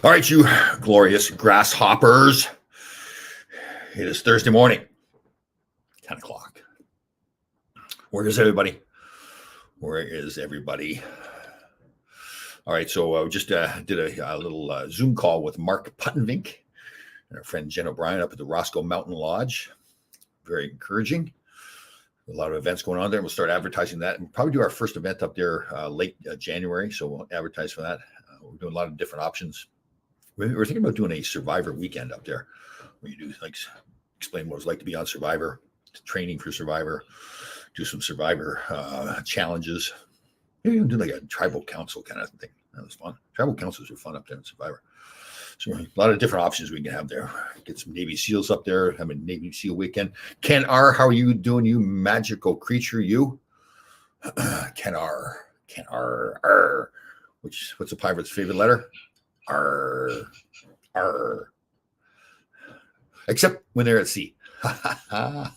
All right, you glorious grasshoppers. It is Thursday morning, 10 o'clock. Where is everybody? Where is everybody? All right, so we just did a little Zoom call with Mark Puttenvink and our friend Jen O'Brien up at the Roscoe Mountain Lodge. Very encouraging. A lot of events going on there. We'll start advertising that and probably do our first event up there late January. So we'll advertise for that. We're doing a lot of different options. We're thinking about doing a Survivor weekend up there, where you do like explain what it's like to be on Survivor, training for Survivor, do some Survivor challenges. Maybe even do like a tribal council kind of thing. That was fun. Tribal councils are fun up there in Survivor. So a lot of different options we can have there. Get some Navy SEALs up there. Have a Navy SEAL weekend. Ken R, how are you doing? You magical creature, you. Ken R. Ken R. R. What's a pirate's favorite letter? R. R. Except when they're at sea. How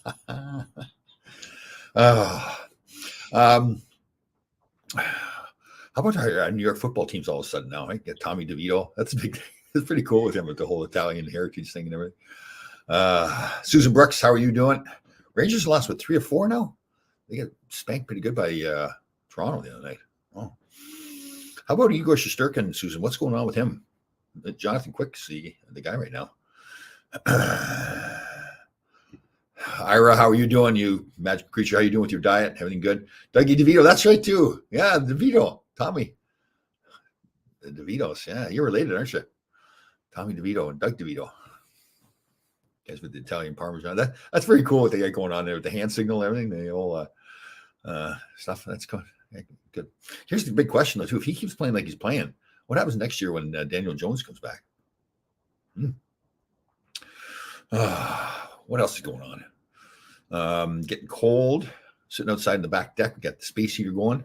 about our New York football teams all of a sudden now? I get Tommy DeVito. That's a big. It's pretty cool with him with the whole Italian heritage thing and everything. Susan Brooks, how are you doing? Rangers lost with 3 or 4 now. They got spanked pretty good by Toronto the other night. Oh, how about Igor Shesterkin, Susan? What's going on with him? Jonathan Quick's the guy right now. Ira, how are you doing? You magic creature, how you doing with your diet? Everything good? Dougie DeVito, that's right too. Yeah, DeVito, Tommy. The DeVitos, yeah, you're related, aren't you? Tommy DeVito and Doug DeVito. Guys with the Italian Parmesan. That's very cool what they got going on there with the hand signal and everything. The whole stuff. That's good. Good. Here's the big question though, too. If he keeps playing like he's playing, what happens next year when Daniel Jones comes back? What else is going on? Getting cold, sitting outside in the back deck. We got the space heater going.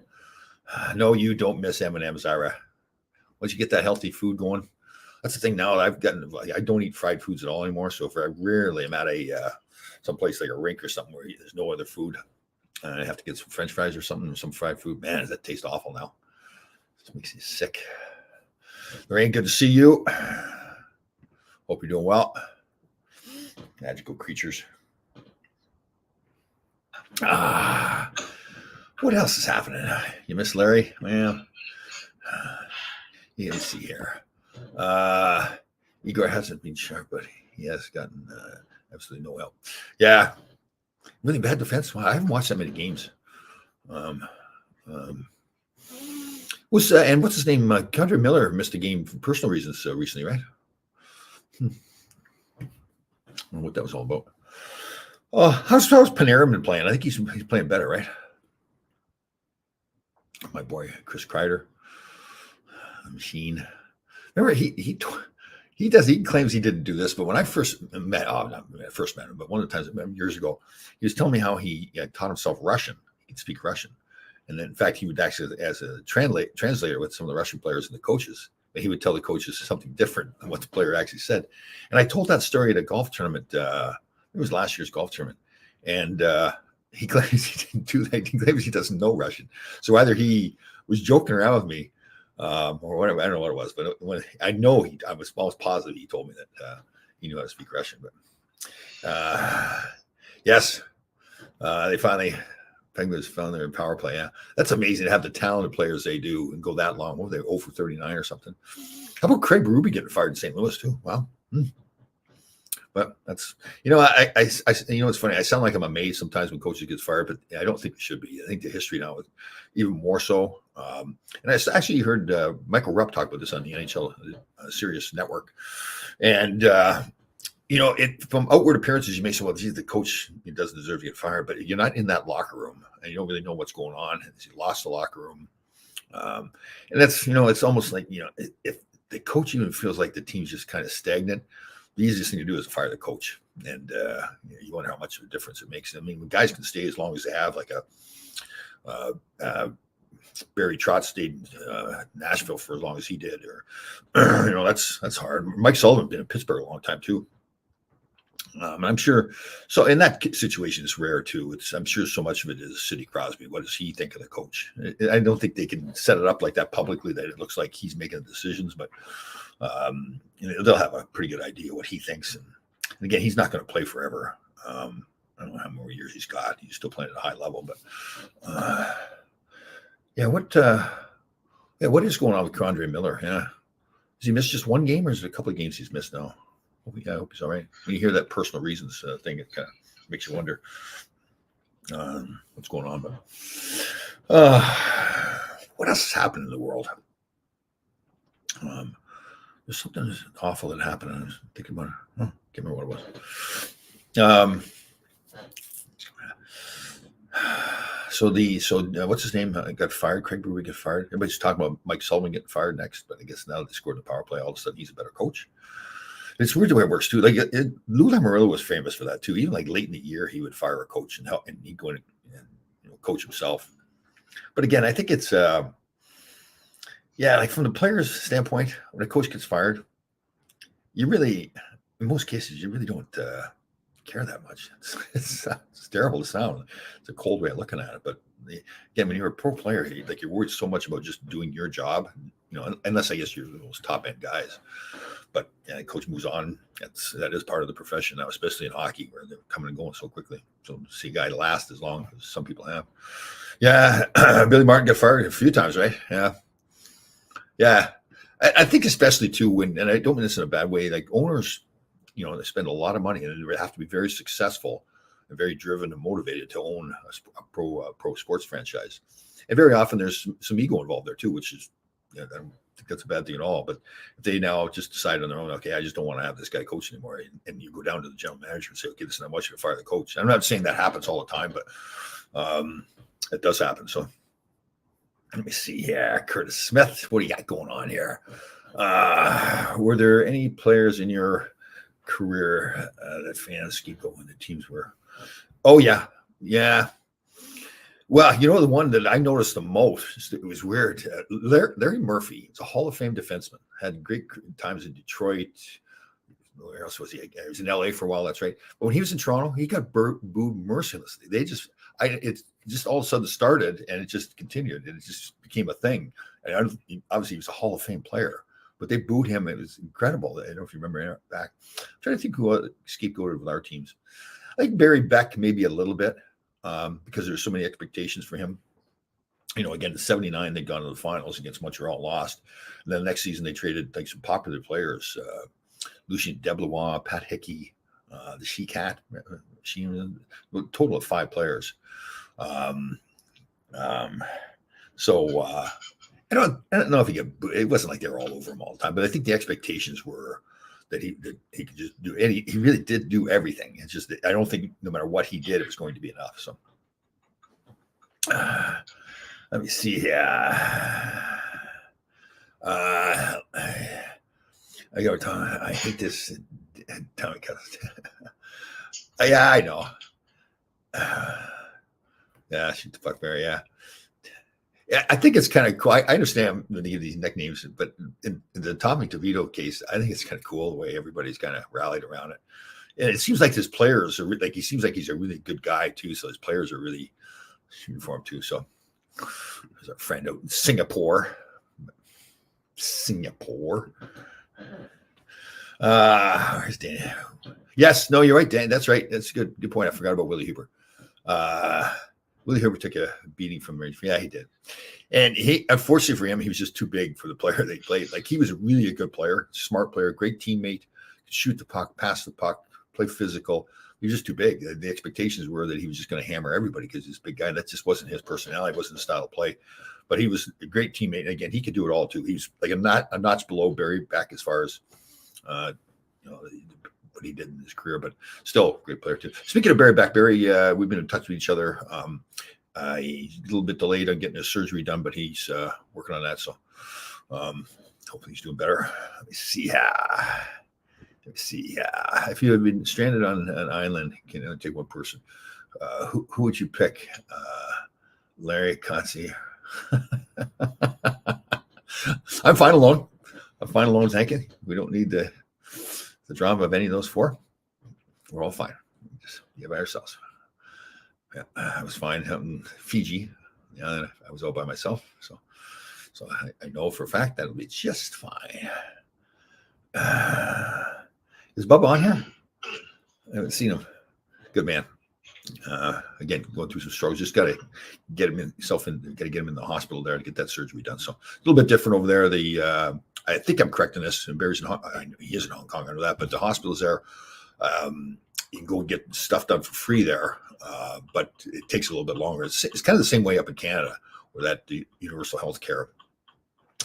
No, you don't miss M&M's, Ira. Once you get that healthy food going, that's the thing now. I don't eat fried foods at all anymore. So if I rarely am at a someplace like a rink or something where there's no other food, I have to get some French fries or something, some fried food. Man, does that taste awful now? It makes me sick. Lorraine, good to see you. Hope you're doing well. Magical creatures. What else is happening? You miss Larry? Well, you gotta see here. Igor hasn't been sharp, but he has gotten absolutely no help. Yeah, really bad defense. I haven't watched that many games. And what's his name? Kendra Miller missed a game for personal reasons recently, right? I don't know what that was all about. How's Panarin been playing? I think he's playing better, right? My boy Chris Kreider, machine. Remember he claims he didn't do this, but when I first met him, but one of the times I met him years ago, he was telling me how he taught himself Russian. He could speak Russian, and then in fact he would actually, as a translator with some of the Russian players and the coaches, he would tell the coaches something different than what the player actually said. And I told that story at a golf tournament. It was last year's golf tournament, and he claims he didn't do that. He claims he doesn't know Russian. So either he was joking around with me, or whatever. I don't know what it was, but when I know I was almost positive he told me that he knew how to speak Russian. But yes, they finally Penguins found their power play. Yeah, that's amazing to have the talented players they do and go that long. What were they, 0 for 39 or something? How about Craig Berube getting fired in St. Louis too? Wow. But that's, I it's funny. I sound like I'm amazed sometimes when coaches get fired, but I don't think it should be. I think the history now is even more so. And I actually heard Michael Rupp talk about this on the NHL Sirius Network. And, from outward appearances, you may say, well, geez, the coach doesn't deserve to get fired, but you're not in that locker room and you don't really know what's going on. He lost the locker room. And that's, it's almost like, if the coach even feels like the team's just kind of stagnant, the easiest thing to do is fire the coach. And you wonder how much of a difference it makes. I mean, when guys can stay as long as they have, like Barry Trotz stayed in Nashville for as long as he did, or that's hard. Mike Sullivan been in Pittsburgh a long time too. I'm sure. So in that situation, it's rare too. I'm sure so much of it is Sidney Crosby. What does he think of the coach? I don't think they can set it up like that publicly that it looks like he's making the decisions, but they'll have a pretty good idea what he thinks. And again, he's not going to play forever. I don't know how many years he's got. He's still playing at a high level, but what is going on with K'Andre Miller? Yeah, has he missed just one game, or is it a couple of games he's missed now? I hope he's all right. When you hear that personal reasons thing, it kind of makes you wonder what's going on. But what else has happened in the world? There's something awful that happened. I was thinking about it. Can't remember what it was. So what's his name? Got fired. Craig Berube got fired. Everybody's talking about Mike Sullivan getting fired next, but I guess now they scored the power play, all of a sudden he's a better coach. It's weird the way it works too. Like Lou Lamoriello was famous for that too. Even like late in the year, he would fire a coach and help, and he'd go in and coach himself. But again, I think it's like from the player's standpoint, when a coach gets fired, you really, in most cases, you really don't care that much. It's terrible to sound. It's a cold way of looking at it. But again, when you're a pro player, you're worried so much about just doing your job. Unless I guess you're those top end guys. But the coach moves on. That is part of the profession now, especially in hockey, where they're coming and going so quickly. So to see a guy last as long as some people have. Yeah, Billy Martin got fired a few times, right? Yeah. I think especially too and I don't mean this in a bad way, like owners, they spend a lot of money and they have to be very successful and very driven and motivated to own a pro sports franchise. And very often there's some ego involved there too, which is, I don't think that's a bad thing at all. But if they now just decide on their own, okay, I just don't want to have this guy coach anymore, and you go down to the general manager and say, okay, listen, I want you to fire the coach. I'm not saying that happens all the time, but it does happen. So let me see here. Curtis Smith, what do you got going on here? Were there any players in your career that fans keep going, the teams were? Oh, yeah. Well, the one that I noticed the most, it was weird. Larry Murphy, is a Hall of Fame defenseman, had great times in Detroit. Where else was he? He was in LA for a while, that's right. But when he was in Toronto, he got booed mercilessly. It just all of a sudden started and it just continued and it just became a thing. And obviously he was a Hall of Fame player, but they booed him. It was incredible. I don't know if you remember back. I'm trying to think who scapegoated with our teams. I think Barry Beck maybe a little bit. Because there's so many expectations for him. Again, in '79, they'd gone to the finals against Montreal, lost. And then the next season, they traded some popular players, Lucien Deblois, Pat Hickey, the She-Cat, a total of 5 players. So I don't know if it wasn't like they were all over him all the time, but I think the expectations were that he could just do, and he really did do everything. It's just that I don't think no matter what he did, it was going to be enough. So let me see here. I hate this. Tommy Cousins. Yeah, I know. Yeah, shoot the fuck Mary. Yeah. Yeah, I think it's kind of cool. I understand when they give these nicknames, but in the Tommy DeVito case, I think it's kind of cool the way everybody's kind of rallied around it. And it seems like his players are he seems like he's a really good guy too. So his players are really shooting for him too. So there's our friend out in Singapore. Where's Dan? Yes, no, you're right, Dan. That's right. That's a good point. I forgot about Willie Huber. Willie Huber took a beating from Range. Yeah, he did. And he, unfortunately for him, he was just too big for the player they played. Like, he was really a good player, smart player, great teammate, could shoot the puck, pass the puck, play physical. He was just too big. The expectations were that he was just going to hammer everybody because he's a big guy. That just wasn't his personality, wasn't the style of play. But he was a great teammate. And again, he could do it all too. He's like a notch below Barry back as far as what he did in his career, but still a great player too. Speaking of Barry back, we've been in touch with each other. He's a little bit delayed on getting his surgery done, but he's working on that. So hopefully he's doing better. Let me see. If you had been stranded on an island, can only take one person, who would you pick? Larry Kotze. I'm fine alone. Thank you. We don't need the drama of any of those 4. We're all fine. Just be by ourselves. Yeah, I was fine out in Fiji. Yeah, I was all by myself. So I know for a fact that'll be just fine. Is Bubba on here? I haven't seen him. Good man. Again, going through some struggles. Just got to get him got to get him in the hospital there to get that surgery done. So a little bit different over there. I think I'm correct in this. And Barry's he is in Hong Kong. I know that, but the hospital's there. You can go get stuff done for free there, but it takes a little bit longer. It's kind of the same way up in Canada, where that the universal health care,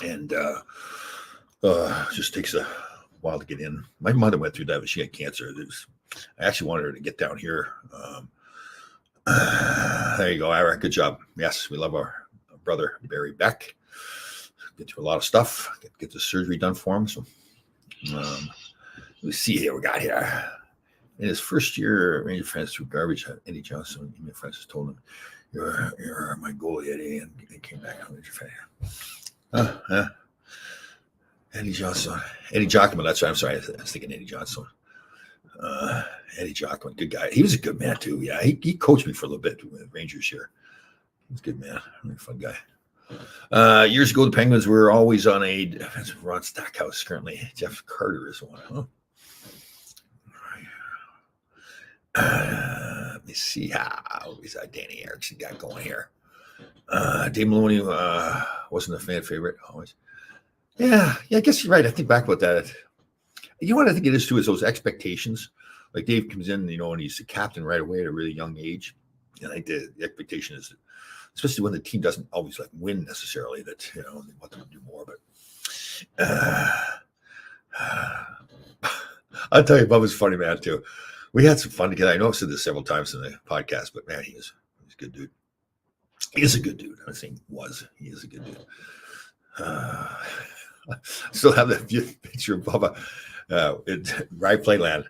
and just takes a while to get in. My mother went through that, but she had cancer. I actually wanted her to get down here. There you go, Ira. Good job. Yes, we love our brother Barry Beck. Get through a lot of stuff. Get the surgery done for him. So let's see here. We got here. In his first year, Ranger Francis threw garbage at Eddie Johnson. Email Francis told him, "You're my goalie, Eddie," and he came back on Ranger fan. Eddie Johnson, Eddie Jockman. That's right. I'm sorry. I was thinking Eddie Johnson. Eddie Jockman, good guy. He was a good man too. Yeah, he coached me for a little bit with Rangers here. He's a good man. Really fun guy. Years ago, the Penguins were always on a defensive Ron Stackhouse. Currently, Jeff Carter is one. Huh? Let me see how is Danny Erickson got going here. Dave Maloney wasn't a fan favorite always. Yeah, I guess you're right. I think back about that. You know what I think it is too is those expectations. Like Dave comes in, and he's a captain right away at a really young age. And I think the expectation is, especially when the team doesn't always win necessarily, that they want them to do more. But I'll tell you, Bubba's a funny man too. We had some fun together. I know I've said this several times in the podcast, but man, he's a good dude. He is a good dude. I'm not saying was. He is a good dude. I still have that picture of Bubba in Rye Playland,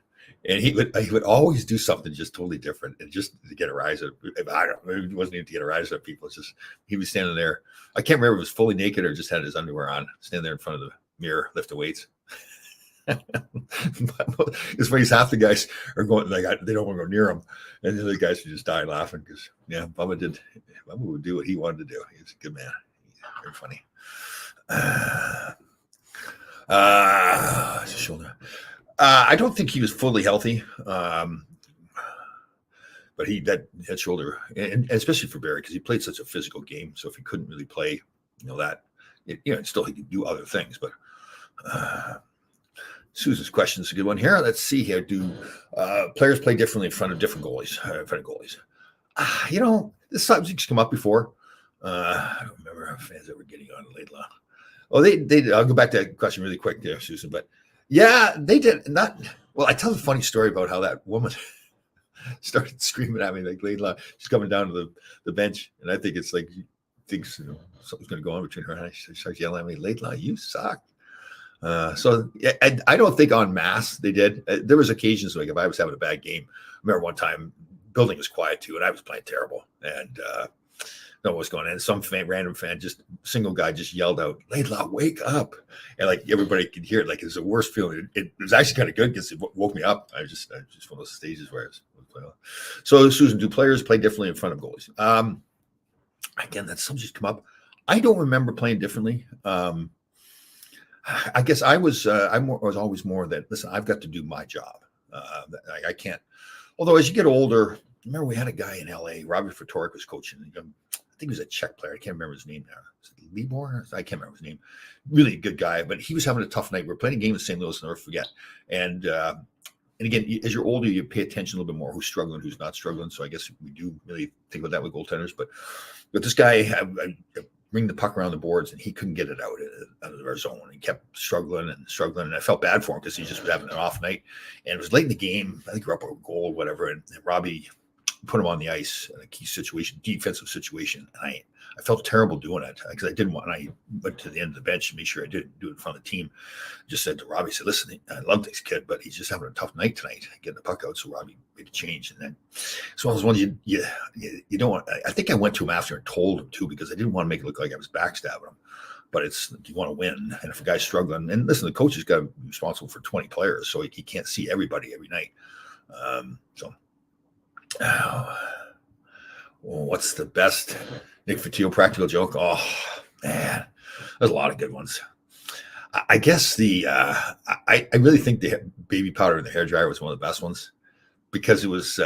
and he would always do something just totally different, and just to get a rise out. I don't know. It wasn't even to get a rise out of people. It's just he was standing there. I can't remember if it was fully naked or just had his underwear on, standing there in front of the mirror lifting weights. It's funny. Half the guys are going they don't want to go near him, and the other guys are just dying laughing because Bubba would do what he wanted to do. He's a good man. He's very funny. Shoulder. I don't think he was fully healthy, but that shoulder, and especially for Barry, because he played such a physical game. So if he couldn't really play, still he could do other things. But Susan's question is a good one here. Let's see here. Do players play differently in front of different goalies? This subject's come up before. I don't remember how fans ever getting on Laidlaw. Oh, they. I'll go back to that question really quick there, Susan. But yeah, they did not. Well, I tell a funny story about how that woman started screaming at me like Laidlaw. She's coming down to the bench, and I think it's like she thinks something's going to go on between her and I. She starts yelling at me, "Laidlaw, you suck." So I don't think en masse they did. There was occasions like if I was having a bad game. I remember one time building was quiet too, and I was playing terrible, and know what was going on. And some random fan, single guy, just yelled out, "Laidlaw, wake up!" And everybody could hear it. It was the worst feeling. It was actually kind of good because it woke me up. I was just one of those stages where I was playing. So Susan, do players play differently in front of goalies? Again, that subject come up. I don't remember playing differently. I guess I was always more that, listen, I've got to do my job. I can't. Although as you get older, remember we had a guy in LA, Robert Fatorik was coaching. I think he was a Czech player. I can't remember his name now. Was it Libor? I can't remember his name. Really good guy, but he was having a tough night. We're playing a game in St. Louis, I'll never forget. And again, as you're older, you pay attention a little bit more who's struggling, who's not struggling. So I guess we do really think about that with goaltenders. But this guy, I bring the puck around the boards, and he couldn't get it out of our zone. He kept struggling, and I felt bad for him because he just was having an off night. And it was late in the game. I think we're up a goal or whatever, and Robbie put him on the ice in a key situation, defensive situation. And I felt terrible doing it because I didn't want. And I went to the end of the bench to make sure I didn't do it in front of the team. Just said to Robbie, I said, "Listen, I love this kid, but he's just having a tough night tonight, getting the puck out." So Robbie made a change, and then it's one of those ones you don't want. I think I went to him after and told him too because I didn't want to make it look like I was backstabbing him. But you want to win, and if a guy's struggling, and listen, the coach has got to be responsible for 20 players, so he can't see everybody every night. So, what's the best Nick Fotiu practical joke? Oh man, there's a lot of good ones. I guess I really think the baby powder in the hairdryer was one of the best ones because it was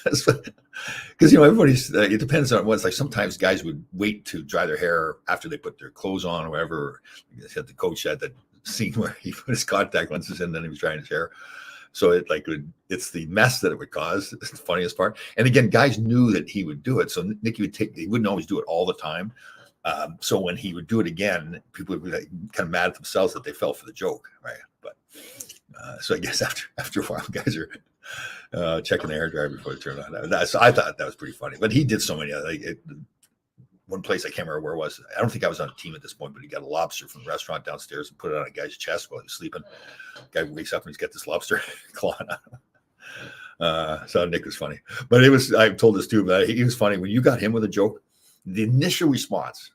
because everybody's it depends on what's like. Sometimes guys would wait to dry their hair after they put their clothes on or whatever. The coach had that scene where he put his contact lenses in, then he was drying his hair. So it's the mess that it would cause. It's the funniest part. And again, guys knew that he would do it. So Nicky he wouldn't always do it all the time. So when he would do it again, people would be like, kind of mad at themselves that they fell for the joke, right? But so I guess after a while, guys are checking the hairdryer before they turn it on. So I thought that was pretty funny. But he did so many. One place I can't remember where it was. I don't think I was on a team at this point, but he got a lobster from the restaurant downstairs and put it on a guy's chest while he was sleeping. Guy wakes up and he's got this lobster clawing on him. So Nick was funny, but I've told this too, but he was funny when you got him with a joke. The initial response,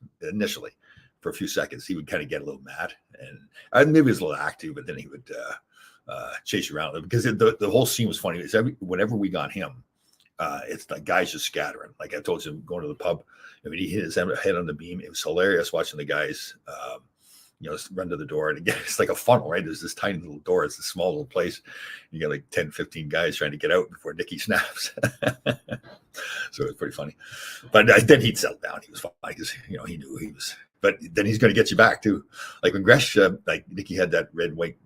for a few seconds, he would kind of get a little mad, and maybe it was a little active, but then he would chase you around because the whole scene was funny. Whenever we got him, it's like guys just scattering. Like I told you, going to the pub, he hit his head on the beam. It was hilarious watching the guys, run to the door. And again, it's like a funnel, right? There's this tiny little door. It's a small little place. You got like 10, 15 guys trying to get out before Nicky snaps. So it was pretty funny. But then he'd settle down. He was fine because, he knew he was. But then he's going to get you back too. Like when Gresh, Nicky had that red and white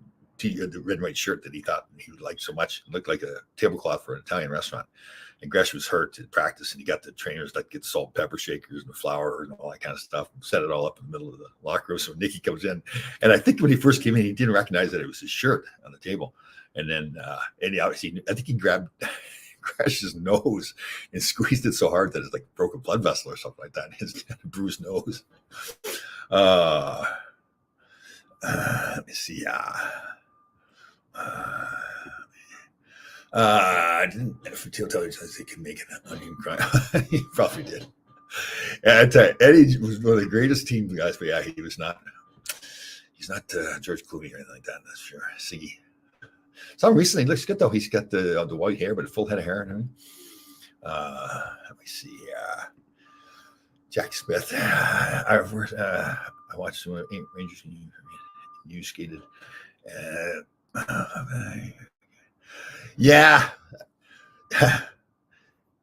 shirt that he thought he would like so much. It looked like a tablecloth for an Italian restaurant. And Gresh was hurt in practice, and he got the trainers that get salt and pepper shakers and the flour and all that kind of stuff, and set it all up in the middle of the locker room. So Nicky comes in, and I think when he first came in, he didn't recognize that it was his shirt on the table. And then, obviously, I think he grabbed Gresh's nose and squeezed it so hard that it's like broke a blood vessel or something like that. His bruised nose. Let me see. I didn't tell you he could make an onion cry. He probably did. And I tell you, Eddie was one of the greatest team guys, but yeah, he was not. He's not George Clooney or anything like that. That's sure. Siggy. So recently, looks good though. He's got the white hair, but a full head of hair and everything. Let me see. Jack Smith. I watched some Rangers New skated. Yeah.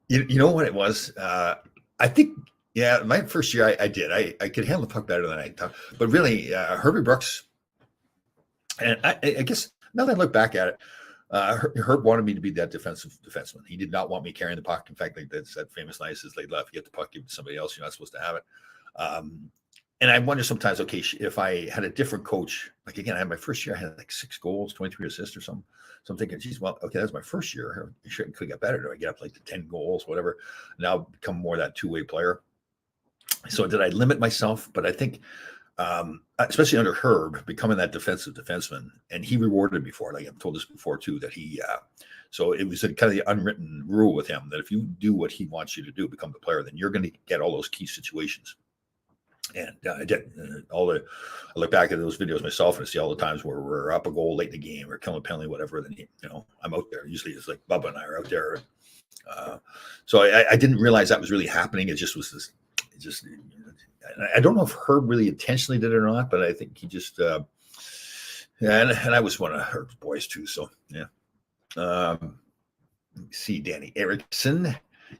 You know what it was? I think, my first year I did. I could handle the puck better than I thought. But really, Herbie Brooks, and I guess now that I look back at it, Herb wanted me to be that defenseman. He did not want me carrying the puck. In fact, like that's that famous line says, "They left, get the puck, give it to somebody else. You're not supposed to have it." And I wonder sometimes, okay, if I had a different coach, like again, I had my first year, I had like 6 goals, 23 assists or something. So I'm thinking, geez, well, okay, that's my first year. It could get better. Do I get up like to 10 goals, whatever? Now become more that two-way player. So did I limit myself? But I think, especially under Herb, becoming that defensive defenseman, and he rewarded me for it. Like I've told this before too, that he, so it was kind of the unwritten rule with him that if you do what he wants you to do, become the player, then you're going to get all those key situations. And I did. I look back at those videos myself and I see all the times where we're up a goal late in the game or killing a penalty, whatever. Then I'm out there. Usually it's like Bubba and I are out there. So I didn't realize that was really happening. It just was this. I don't know if Herb really intentionally did it or not, but I think he just. And I was one of Herb's boys too. So yeah. Let me see, Danny Erickson,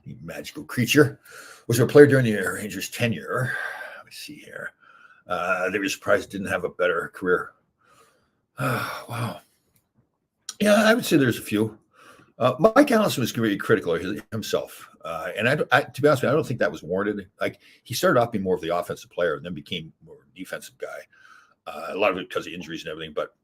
the magical creature, was a player during the Rangers tenure. Let me see here. They were surprised didn't have a better career. Wow. Yeah, I would say there's a few. Mike Allison was very critical of himself. And I, to be honest with you, I don't think that was warranted. Like he started off being more of the offensive player and then became more of a defensive guy. A lot of it because of injuries and everything. But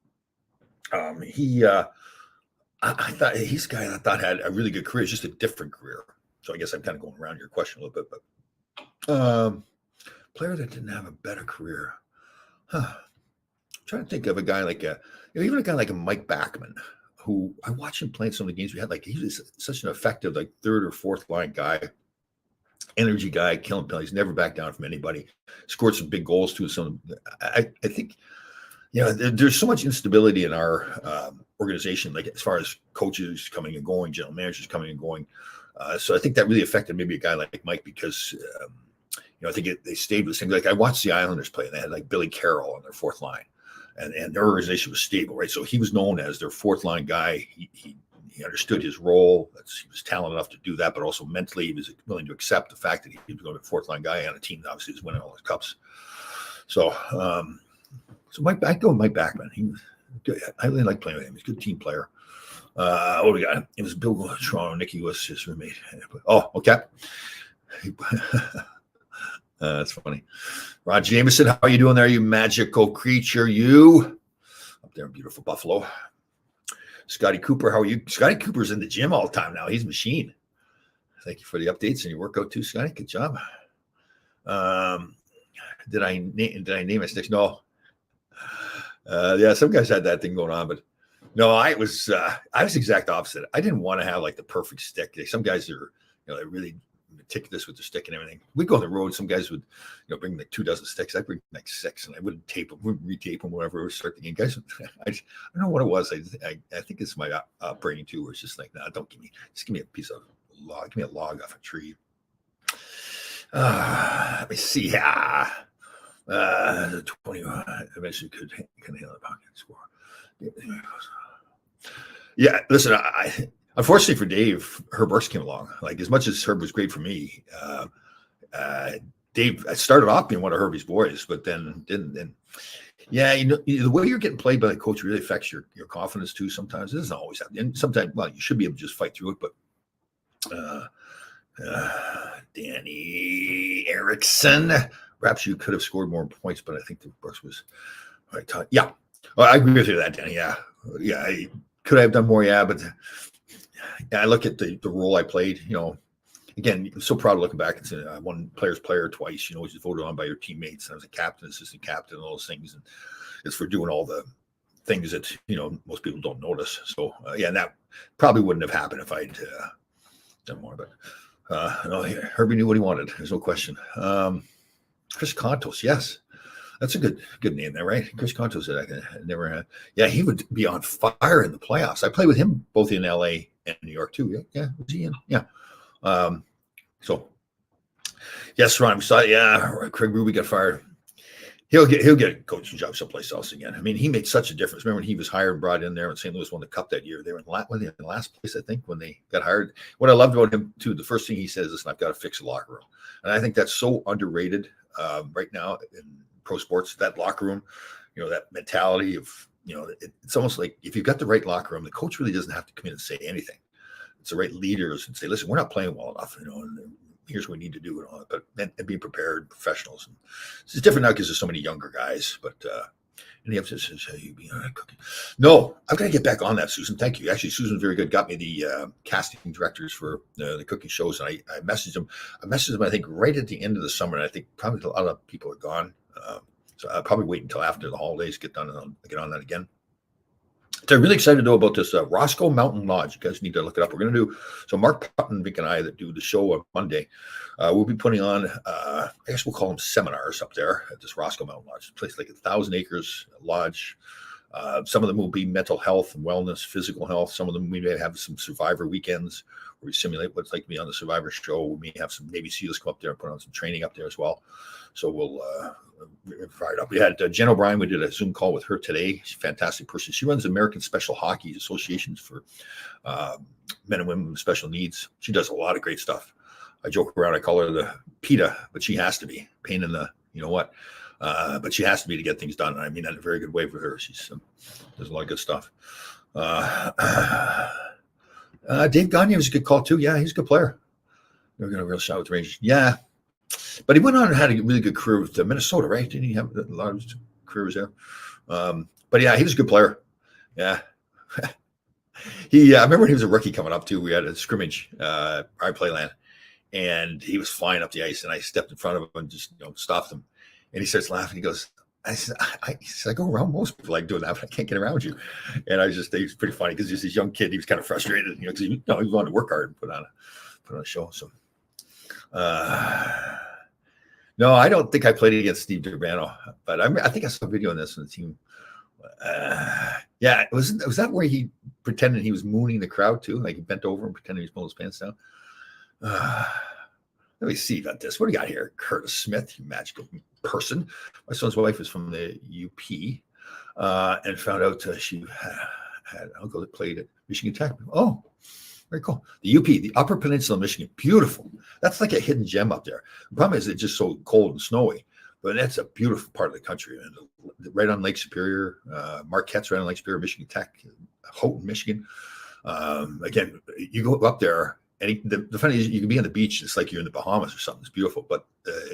I thought he's a guy that I thought had a really good career. It's just a different career. So I guess I'm kind of going around your question a little bit. But player that didn't have a better career. I'm trying to think of a guy like even a guy like a Mike Backman, who I watched him play in some of the games we had. Like he was such an effective, like third or fourth line guy, energy guy, killing penalties, never backed down from anybody. Scored some big goals too. I think, there's so much instability in our organization, like as far as coaches coming and going, general managers coming and going. So I think that really affected maybe a guy like Mike because, I think they stayed with the same. Like I watched the Islanders play, and they had like Billy Carroll on their fourth line, and their organization was stable, right? So he was known as their fourth line guy. He understood his role. He was talented enough to do that, but also mentally he was willing to accept the fact that he was going to be a fourth line guy on a team that obviously was winning all his cups. So, Mike, I go with Mike Backman. He was good. I really like playing with him. He's a good team player. What do we got? It was Bill Toronto. Nicky was his roommate. Oh, okay. That's funny. Rod Jameson, how are you doing there, you magical creature? You up there in beautiful Buffalo. Scotty Cooper, how are you? Scotty Cooper's in the gym all the time now. He's a machine. Thank you for the updates and your workout too, Scotty. Good job. Did I name it? No. Yeah, some guys had that thing going on, but no, I was the exact opposite. I didn't want to have like the perfect stick. Some guys are, they're really meticulous with their stick and everything. We'd go on the road. Some guys would, bring like 2 dozen sticks. I'd bring like 6, and I wouldn't tape them, wouldn't retape them, whatever. Start the game. Guys, I don't know what it was. I think it's my upbringing too, where it's just like, nah, just give me a piece of log. Give me a log off a tree. Let me see. 20 eventually could handle the pocket score. Yeah, listen, unfortunately for Dave, Herb Burks came along. Like as much as Herb was great for me, Dave started off being one of Herbie's boys, but then didn't. Yeah, the way you're getting played by the coach really affects your confidence too. Sometimes it doesn't always happen, and sometimes, well, you should be able to just fight through it. But Danny Erickson, perhaps you could have scored more points, but I think the Burks was right. Yeah, well, I agree with you that, Danny. Yeah, could I have done more? Yeah, but I look at the role I played. Again, I'm so proud of looking back and saying I won Players Player twice. Was voted on by your teammates. And I was a captain, assistant captain, and all those things. And it's for doing all the things that most people don't notice. So and that probably wouldn't have happened if I'd done more. But Herbie knew what he wanted. There's no question. Chris Kontos, yes. That's a good name there, right? Chris Kontos that I never had. Yeah, he would be on fire in the playoffs. I played with him both in LA and New York too. Yeah, was he in? Yeah. So yes, Ron, we saw. Yeah, Craig Ruby got fired. He'll get a coaching job someplace else again. I mean, he made such a difference. Remember when he was hired and brought in there, and St. Louis won the cup that year. They were in last place, I think, when they got hired. What I loved about him too, the first thing he says is, "I've got to fix the locker room," and I think that's so underrated right now in pro sports. That locker room, that mentality of, it's almost like if you've got the right locker room, the coach really doesn't have to come in and say anything. It's the right leaders and say, "Listen, we're not playing well enough, and here's what we need to do," and all that. But and being prepared, professionals. And it's different now because there's so many younger guys. But any of this says, "Hey, you be cooking?" No, I've got to get back on that, Susan. Thank you. Actually, Susan's very good. Got me the casting directors for the cooking shows, and I messaged them. I think, right at the end of the summer, and I think probably a lot of people are gone. So I'll probably wait until after the holidays, get done, and I'll get on that again. So I'm really excited to know about this Roscoe Mountain Lodge. You guys need to look it up. We're going to do, so Mark Putton, Vic, and I that do the show on Monday, we'll be putting on, I guess we'll call them seminars up there at this Roscoe Mountain Lodge. It's a place like 1,000 acres lodge. Some of them will be mental health and wellness, physical health. Some of them we may have some survivor weekends where we simulate what it's like to be on the Survivor show. We may have some Navy SEALs come up there and put on some training up there as well. So we'll fire it up. We had Jen O'Brien. We did a Zoom call with her today. She's a fantastic person. She runs American Special Hockey Associations for men and women with special needs. She does a lot of great stuff. I joke around. I call her the PETA, but she has to be. Pain in the, but she has to be to get things done. And I mean that in a very good way for her. She's does a lot of good stuff. Dave Gagne was a good call too. Yeah, he's a good player. We're going to real shot with the Rangers. Yeah. But he went on and had a really good career with Minnesota, right? Didn't he have a lot of careers there? But yeah, he was a good player. Yeah. I remember when he was a rookie coming up too. We had a scrimmage, our playland, and he was flying up the ice, and I stepped in front of him and just stopped him. And he starts laughing. He goes, I said, I go around most people like doing that, but I can't get around you. And it was pretty funny because he's this young kid. He was kind of frustrated, because he wanted to work hard and put on a show. So, no, I don't think I played against Steve Durbano, but I think I saw a video on this on the team. Yeah, was that where he pretended he was mooning the crowd too? Like he bent over and pretended he was pulling his pants down. Let me see about this. What do you got here? Curtis Smith, you magical person. My son's wife is from the UP and found out she had an uncle that played at Michigan Tech. Oh, very cool. The UP, the Upper Peninsula of Michigan, beautiful. That's like a hidden gem up there. The problem is it's just so cold and snowy, but that's a beautiful part of the country. And right on Lake Superior, Marquette's right on Lake Superior, Michigan Tech, Houghton, Michigan. Again, you go up there. And the funny is, you can be on the beach. It's like you're in the Bahamas or something. It's beautiful. But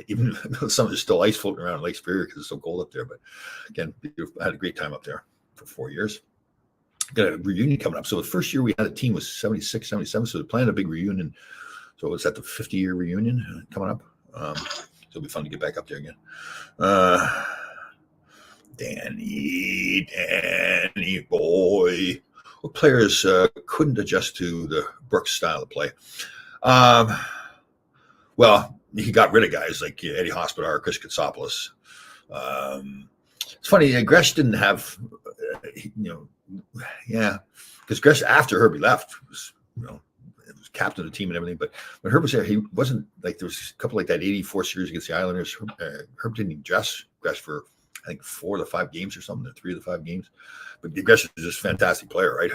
even some there's still ice floating around Lake Superior because it's so cold up there. But again, I had a great time up there for 4 years. Got a reunion coming up. So the first year we had a team was 76, 77. So they're planning a big reunion. So it's at the 50-year reunion coming up. So it'll be fun to get back up there again. Danny boy. What players couldn't adjust to the Brooks style of play? Well, he got rid of guys like Eddie Hospodar, Chris Katsopoulos. It's funny, Gresh didn't have, because Gresh, after Herbie left, was captain of the team and everything. But when Herb was there, he wasn't like, there was a couple like that 84 series against the Islanders. Herb didn't even dress Gresh for, I think, 4 of the 5 games or something, or 3 of the 5 games. But Gresh is just a fantastic player, right?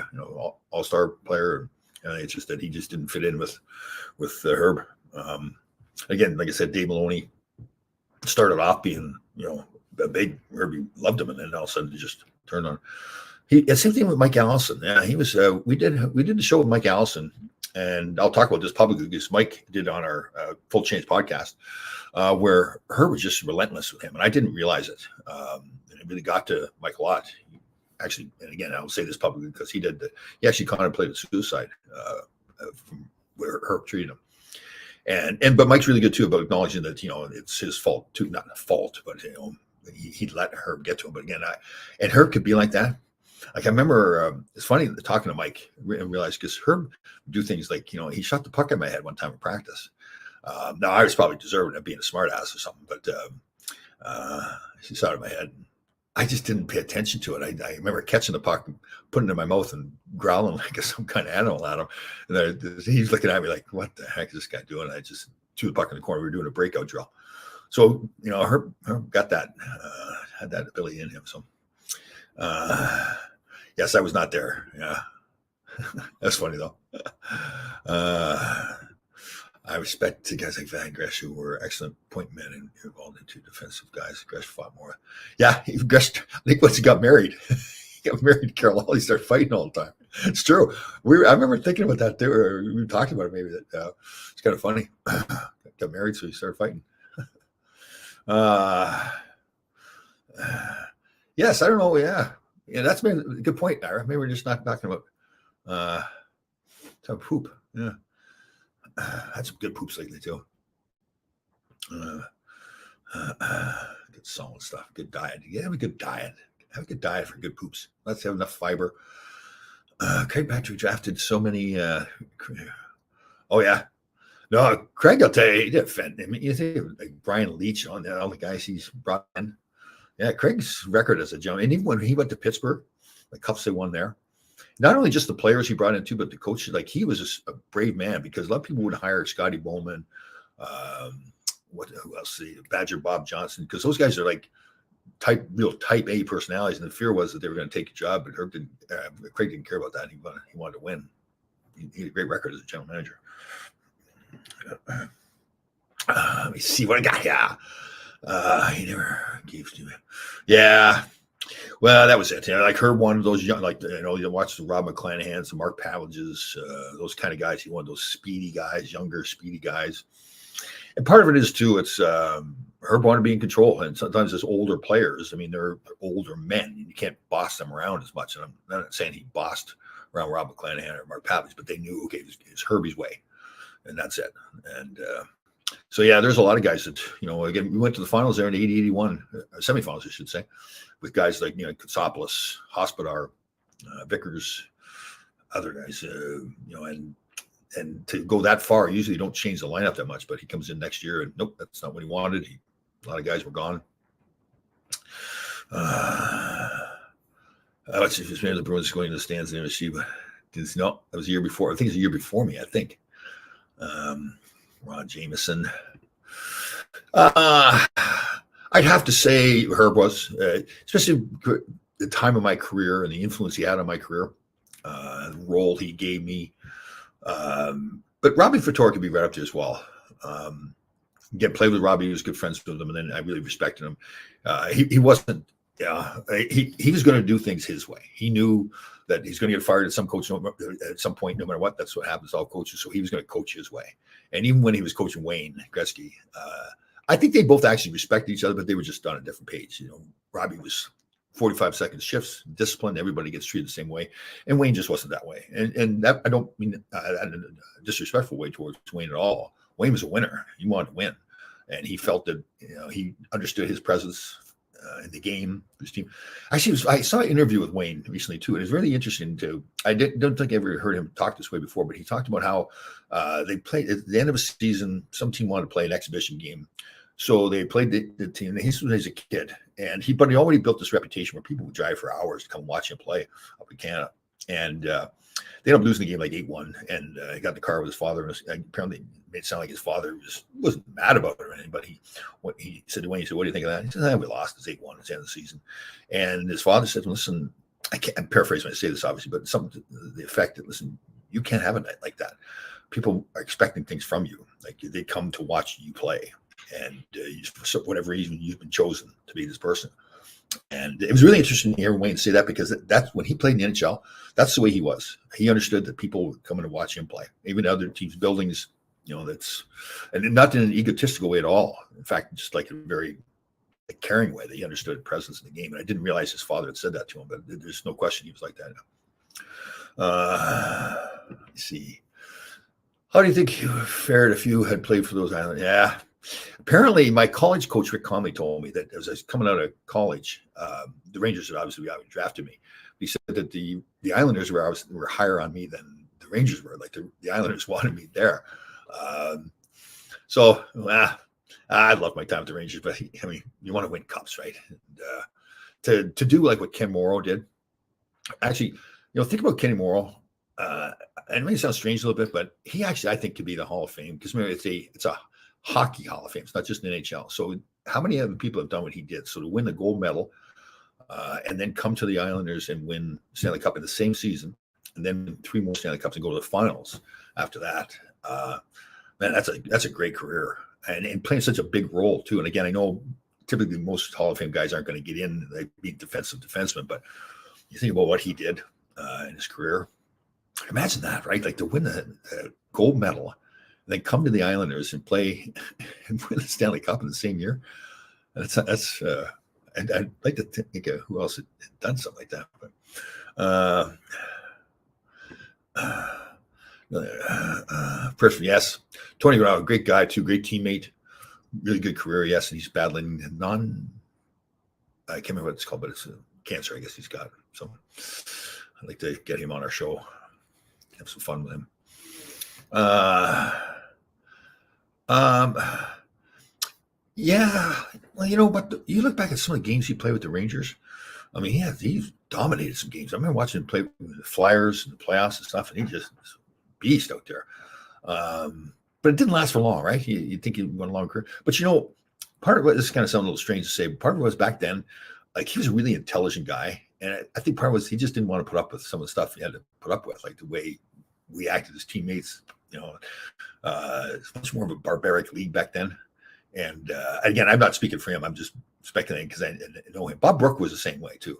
All-star player. It's just that he just didn't fit in with Herb. Again, like I said, Dave Maloney started off being, a big Herbie loved him, and then all of a sudden it just turned on. Same thing with Mike Allison. Yeah, he was. We did the show with Mike Allison, and I'll talk about this publicly because Mike did on our Full Change podcast, where Herb was just relentless with him, and I didn't realize it. And it really got to Mike a lot. Actually, and again, I'll say this publicly because he actually contemplated suicide from where Herb treated him. But Mike's really good too about acknowledging that it's his fault too, not a fault, but he let Herb get to him. But again, and Herb could be like that. Like I remember, it's funny talking to Mike and realized because Herb would do things like he shot the puck at my head one time in practice. Now I was probably deserving of being a smart ass or something, but he shot at my head. I just didn't pay attention to it. I remember catching the puck, and putting it in my mouth, and growling like some kind of animal at him. And he's looking at me like, "What the heck is this guy doing?" And I just threw the puck in the corner. We were doing a breakout drill. So Herb got that, had that ability in him. So yes, I was not there. Yeah, that's funny though. I respect the guys like Van Gresh who were excellent point men and involved into defensive guys. Gresh fought more. Yeah, Gresh, I think once he got married, he got married to Carol Hall, he started fighting all the time. It's true. I remember thinking about that too, or we were talking about it maybe that it's kind of funny. Got married, so he started fighting. Yes, I don't know. Yeah, that's been a good point, Ira. Maybe we're just not talking about some poop. Yeah. Had some good poops lately too. Good solid stuff. Good diet. Yeah, have a good diet. Have a good diet for good poops. Let's have enough fiber. Craig Patrick drafted so many. Oh yeah, no, Craig. I'll tell you, he did. I mean, you think like Brian Leach on all the guys he's brought in. Yeah, Craig's record as a gentleman, and even when he went to Pittsburgh, the cups they won there. Not only just the players he brought in too, but the coaches. Like he was just a brave man because a lot of people would hire Scotty Bowman, who else? Badger Bob Johnson, because those guys are like real type A personalities, and the fear was that they were going to take a job. But Craig didn't care about that. He wanted to win. He had a great record as a general manager. Let me see what I got here. He never gave to me. Yeah. Well, that was it. Like Herb wanted those young, you watch the Rob McClanahan's, the Mark Pavages, those kind of guys. He wanted those speedy guys, younger, speedy guys. And part of it is too, it's Herb wanted to be in control. And sometimes as older players, I mean, they're older men. You can't boss them around as much. And I'm not saying he bossed around Rob McClanahan or Mark Pavage, but they knew, okay, it's Herbie's way. And that's it. And so, yeah, there's a lot of guys that, again, we went to the finals there in 80-81, semifinals, I should say, with guys like, Katsopoulos, Hospodar, Vickers, other guys, and to go that far, usually you don't change the lineup that much, but he comes in next year and nope, that's not what he wanted. A lot of guys were gone. She was maybe the Bruins going to the stands there. She didn't know. That was a year before. I think it was a year before me. I think. Ron Jameson. I'd have to say Herb was, especially the time of my career and the influence he had on my career, the role he gave me. But Robbie Ftorek could be right up there as well. Get played with Robbie, he was good friends with him, and then I really respected him. He wasn't. Yeah, he was going to do things his way. He knew that he's going to get fired at some point, no matter what. That's what happens to all coaches. So he was going to coach his way. And even when he was coaching Wayne Gretzky, I think they both actually respected each other, but they were just on a different page. Robbie was 45-second shifts, disciplined. Everybody gets treated the same way, and Wayne just wasn't that way. And that I don't mean in a disrespectful way towards Wayne at all. Wayne was a winner. He wanted to win, and he felt that he understood his presence in the game, his team. Actually, I saw an interview with Wayne recently too, and it's really interesting too. I don't think I ever heard him talk this way before, but he talked about how they played at the end of a season. Some team wanted to play an exhibition game, so they played the team. He was a kid, but he already built this reputation where people would drive for hours to come watch him play up in Canada, and they ended up losing the game like 8-1, and he got in the car with his father, and apparently made it sound like his father wasn't mad about it or anything, but he said to Wayne, he said, "What do you think of that?" He said, "We lost. It's 8-1. It's the end of the season." And his father said, "Listen, I'm paraphrasing when I say this, obviously, but something to the effect that, listen, you can't have a night like that. People are expecting things from you. Like they come to watch you play, and for whatever reason, you've been chosen to be this person." And it was really interesting to hear Wayne say that, because that's when he played in the NHL. That's the way he was. He understood that people were coming to watch him play, even other teams' buildings. That's, and not in an egotistical way at all. In fact, just like a very caring way that he understood presence in the game. And I didn't realize his father had said that to him, but there's no question he was like that. Let's see. How do you think you fared if you had played for those Islanders? Yeah. Apparently, my college coach, Rick Conley, told me that as I was coming out of college, the Rangers had obviously drafted me. He said that the Islanders were higher on me than the Rangers were. Like the Islanders wanted me there. I love my time with the Rangers, but I mean, you want to win cups, right? And, to do like what Ken Morrow did. Actually, think about Kenny Morrow. And it may sound strange a little bit, but he actually, I think, could be the Hall of Fame, because it's a hockey Hall of Fame. It's not just an NHL. So how many other people have done what he did? So to win the gold medal, and then come to the Islanders and win Stanley Cup in the same season, and then 3 more Stanley Cups and go to the finals after that. Man, that's a great career, and playing such a big role too. And again, I know typically most Hall of Fame guys aren't going to get in; they be defensive defensemen. But you think about what he did in his career. Imagine that, right? Like to win the gold medal, and then come to the Islanders and play and win the Stanley Cup in the same year. That's and I'd like to think of who else had done something like that. But person, yes, Tony Granato, great guy too, great teammate, really good career. Yes, and he's battling I can't remember what it's called, but it's cancer. I guess he's got. So I'd like to get him on our show, have some fun with him. Yeah, well, but you look back at some of the games he played with the Rangers. I mean, he's dominated some games. I remember watching him play with the Flyers and the playoffs and stuff, and he just was a beast out there. But it didn't last for long, right? You'd think he went a long career. But part of what, this kind of sounds a little strange to say, but part of it was back then, like he was a really intelligent guy. And I think part of it was he just didn't want to put up with some of the stuff he had to put up with, like the way we acted as teammates. It's much more of a barbaric league back then. And again, I'm not speaking for him. I'm just speculating because I know him. Bob Brook was the same way too.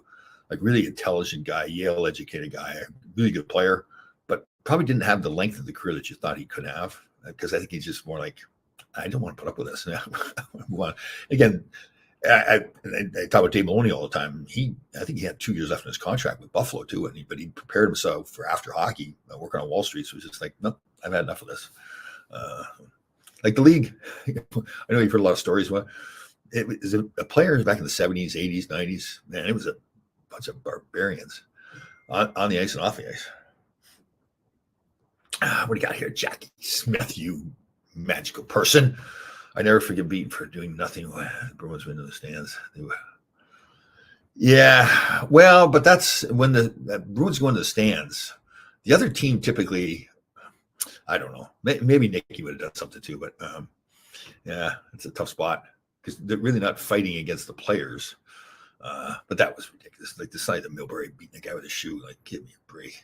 Like really intelligent guy, Yale educated guy, really good player, but probably didn't have the length of the career that you thought he could have. Because I think he's just more like, I don't want to put up with this. Again, I talk about Dave Maloney all the time. I think he had 2 years left in his contract with Buffalo too, but he prepared himself for after hockey, working on Wall Street. So he's just like, no, I've had enough of this. Like the league, I know you've heard a lot of stories about it. Was a player back in the 70s, 80s, 90s. Man, it was a bunch of barbarians on the ice and off the ice. What do you got here, Jackie Smith? You magical person! I never forget beating for doing nothing. The Bruins went to the stands. Yeah, well, but that's when the Bruins go into the stands. The other team typically, I don't know, maybe Nicky would have done something too, but yeah, it's a tough spot because they're really not fighting against the players. But that was ridiculous. Like the sight of Milbury beating a guy with a shoe, like, give me a break.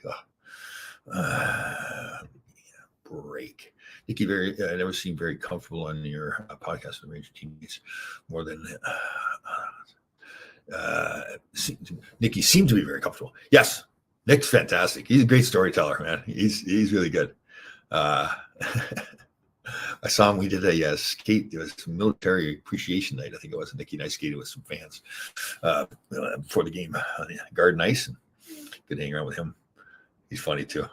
Break. Nicky, I never seemed very comfortable on your podcast with Ranger teammates more than Nicky seemed to be very comfortable. Yes, Nick's fantastic. He's a great storyteller, man. He's really good. I saw him. We did a skate. It was military appreciation night. I think it was. Nicky and I skated with some fans before the game on the garden ice. And good hang around with him. He's funny too.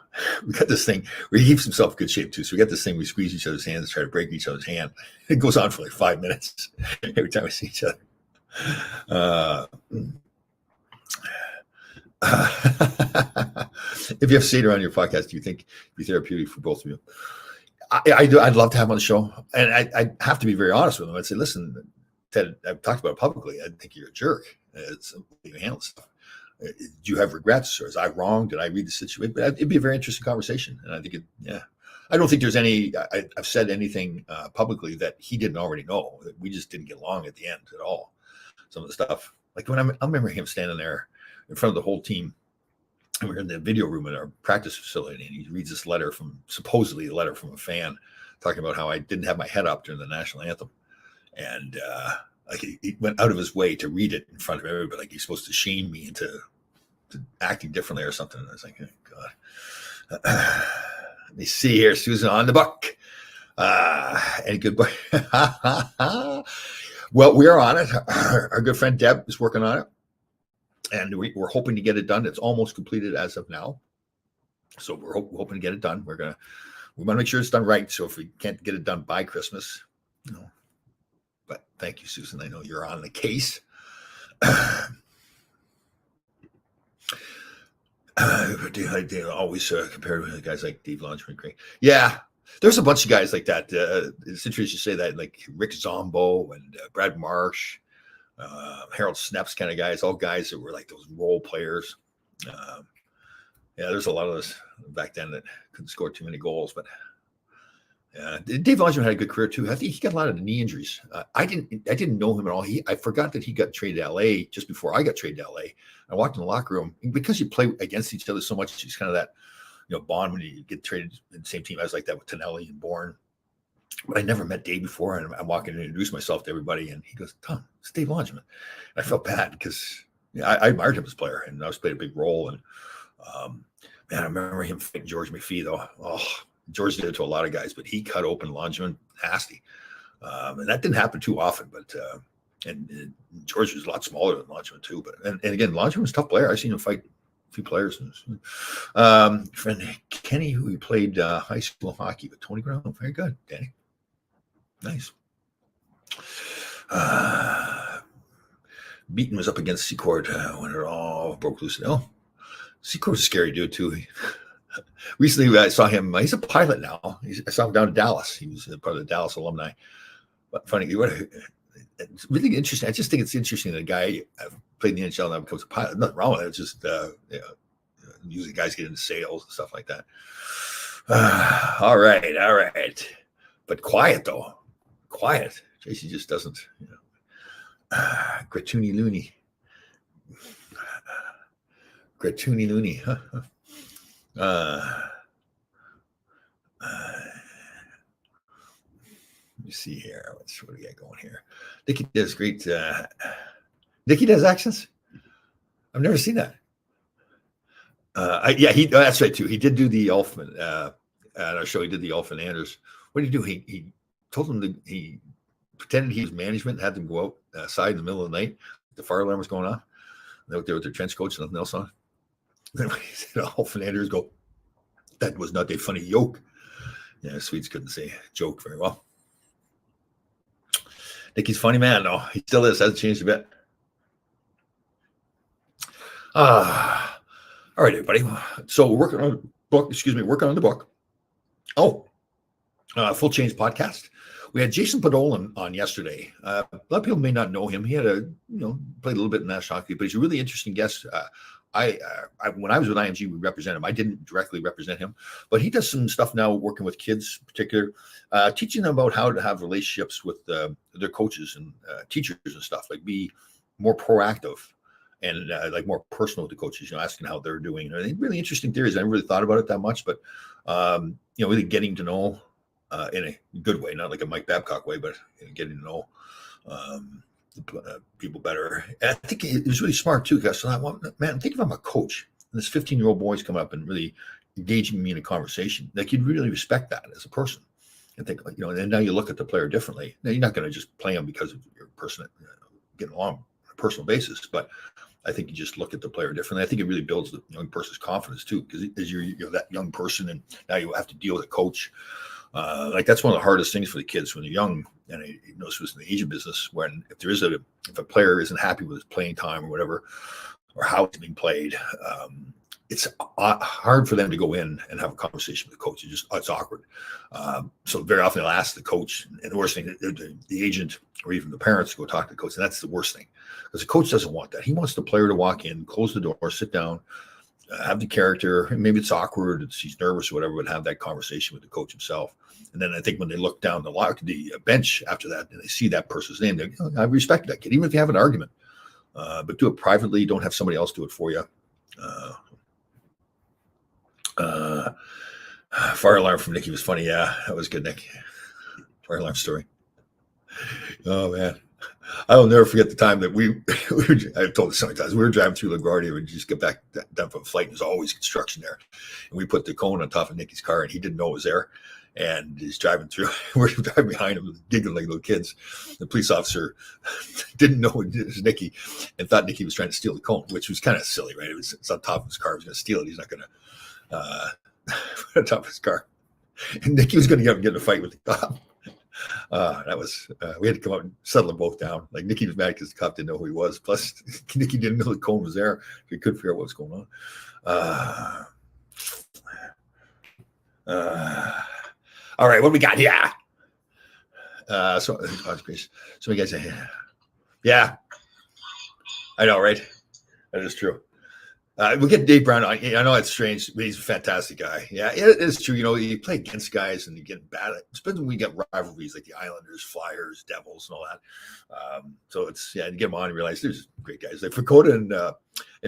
We got this thing where he keeps himself in good shape too. So we got this thing. We squeeze each other's hands, try to break each other's hand. It goes on for like 5 minutes every time we see each other. If you have Seder on your podcast, do you think it'd be therapeutic for both of you? I do. I'd love to have him on the show, and I have to be very honest with him. I'd say, listen, Ted, I've talked about it publicly. I think you're a jerk. It's you handle stuff. Do you have regrets, or is I wrong? Did I read the situation? But it'd be a very interesting conversation, and I think I don't think there's any. I've said anything publicly that he didn't already know. That we just didn't get along at the end at all. Some of the stuff, like when I remember him standing there in front of the whole team. And we're in the video room in our practice facility, and he reads this letter supposedly a letter from a fan talking about how I didn't have my head up during the national anthem. And like he went out of his way to read it in front of everybody, like he's supposed to shame me into acting differently or something. And I was like, oh, God. Let me see here, Susan on the buck. Any good boy? Well, we are on it. Our good friend Deb is working on it. And we're hoping to get it done. It's almost completed as of now. So we're hoping to get it done. We want to make sure it's done right. So if we can't get it done by Christmas, but thank you, Susan. I know you're on the case. They always compare with guys like Dave Launchman. Yeah, there's a bunch of guys like that. It's interesting you say that, like Rick Zombo and Brad Marsh. Harold Snep's kind of guys, all guys that were like those role players. There's a lot of those back then that couldn't score too many goals, but Dave Launchman had a good career too. I think he got a lot of knee injuries. I didn't know him at all. I forgot that he got traded to LA just before I got traded to LA. I walked in the locker room because you play against each other so much. It's kind of that bond when you get traded in the same team. I was like that with Tonelli and Bourne. But I never met Dave before, and I'm walking in and introduce myself to everybody, and he goes, "Tom, it's Dave Launchman." And I felt bad because I admired him as a player, and I was played a big role. And man, I remember him fighting George McPhee though. Oh, George did it to a lot of guys, but he cut open Launchman nasty, and that didn't happen too often. But and George was a lot smaller than Launchman too. But and again, Launchman was a tough player. I've seen him fight a few players. Friend Kenny, who played high school hockey with Tony Brown. Very good, Danny. Nice. Beaton was up against Secord when it all broke loose. Secord's a scary dude too. Recently, I saw him. He's a pilot now. I saw him down in Dallas. He was part of the Dallas alumni. But funny, it's really interesting. I just think it's interesting that a guy played in the NHL and now becomes a pilot. Nothing wrong with it. It's just usually guys get into sales and stuff like that. All right. But quiet though. Quiet. JC just doesn't, Gratuni Looney. Gratuni Looney. Let me see here. What do we got going here? Nicky does great. Nicky does accents? I've never seen that. That's right too. He did do the Elfman at our show. He did the Elfman Anders. What did he do? He told them he pretended he was management and had them go outside in the middle of the night. The fire alarm was going on. They were there with their trench coats and nothing else on. Then he said, Elfman Anders go, that was not a funny joke. Yeah, Swedes couldn't say joke very well. Nicky's a funny man, though. He still is. Hasn't changed a bit. All right, everybody. So we're working on the book. Oh, Full Change podcast. We had Jason Podolak on yesterday. A lot of people may not know him. He had played a little bit in national hockey, but he's a really interesting guest. When I was with IMG, we represent him. I didn't directly represent him, but he does some stuff now working with kids, in particular, teaching them about how to have relationships with their coaches and teachers and stuff, like be more proactive and like more personal with the coaches, asking how they're doing. Really interesting theories. I never really thought about it that much, but really getting to know in a good way, not like a Mike Babcock way, but getting to know people better. And I think it was really smart too, because I want, man, think if I'm a coach and this 15-year-old boy's coming up and really engaging me in a conversation, like you'd really respect that as a person and think, and now you look at the player differently. Now you're not going to just play him because of your person getting along on a personal basis, but I think you just look at the player differently. I think it really builds the young person's confidence too, because as you're that young person and now you have to deal with a coach. Like that's one of the hardest things for the kids when they're young. And I noticed this in the Asian business, when if a player isn't happy with his playing time or whatever, or how it's being played, it's hard for them to go in and have a conversation with the coach. It's awkward. So very often they'll ask the coach, and the worst thing, the agent or even the parents go talk to the coach, and that's the worst thing, because the coach doesn't want that. He wants the player to walk in, close the door, sit down, have the character. Maybe it's awkward, he's nervous or whatever, but have that conversation with the coach himself. And then I think when they look down the bench after that and they see that person's name, I respect that kid, even if you have an argument. But do it privately. Don't have somebody else do it for you. Fire alarm from Nikki was funny. Yeah, that was good, Nick. Fire alarm story. Oh man, I will never forget the time that I've told this so many times. We were driving through LaGuardia and just get back down from a flight. There's always construction there, and we put the cone on top of Nikki's car, and he didn't know it was there. And he's driving through. We're driving behind him, giggling like little kids. The police officer didn't know it was Nikki and thought Nikki was trying to steal the cone, which was kind of silly, right? It's on top of his car. He was going to steal it. He's not going to put it on top of his car. And Nikki was going to get in a fight with the cop. We had to come up and settle them both down. Like Nikki was mad because the cop didn't know who he was. Plus, Nikki didn't know the cone was there. He couldn't figure out what was going on. All right, what do we got here? So you guys say, yeah, I know, right? That is true. We'll get Dave Brown on. I know it's strange, but he's a fantastic guy. Yeah, it is true. You play against guys and you get bad. Especially when we get rivalries like the Islanders, Flyers, Devils, and all that. So it's, to get them on and realize there's great guys. Like Fakota and